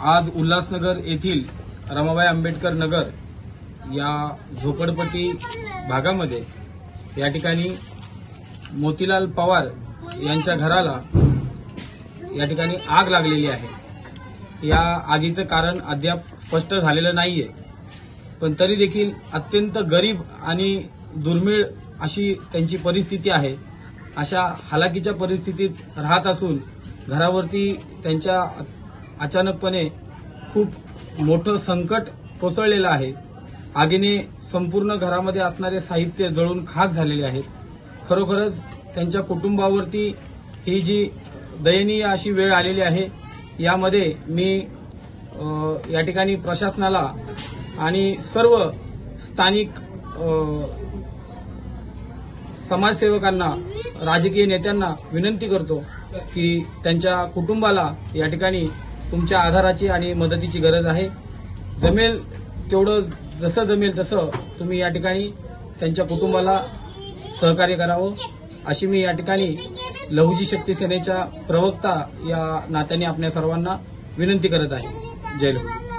आज उल्हासनगर येथील रमाबाई आंबेडकर नगर या झोपडपट्टी भागामध्ये या ठिकाणी मोतीलाल पवार यांच्या घराला या ठिकाणी आग लागलेली आहे। या आगीचं कारण अद्याप स्पष्ट झालेलं नाहीये, पण तरी देखील अत्यंत गरीब आणि दुर्मिळ अशी त्यांची परिस्थिती आहे। अशा हालाकीच्या परिस्थितीत राहत असून घरावरती त्यांच्या अचानकपणे खूप मोठं संकट कोसळलेलं आहे। आगीने संपूर्ण घरामध्ये असणारे साहित्य जळून खाक झालेले आहेत। खरोखरच त्यांच्या कुटुंबावरती ही जी दयनीय अशी वेळ आलेली आहे। यामध्ये मी या ठिकाणी प्रशासनाला आणि सर्व स्थानिक समाजसेवकांना, राजकीय नेत्यांना विनंती करतो की त्यांच्या कुटुंबाला या ठिकाणी तुमच्या आधाराची आणि मदतीची गरज आहे। जमेल तेवढं, जसं जमेल तसं तुम्ही या ठिकाणी त्यांच्या कुटुंबाला सहकार्य करावं, अशी मी या ठिकाणी लहुजी शक्ती सेनेच्या प्रवक्ता या नात्याने आपल्या सर्वांना विनंती करत आहे। जय लहू।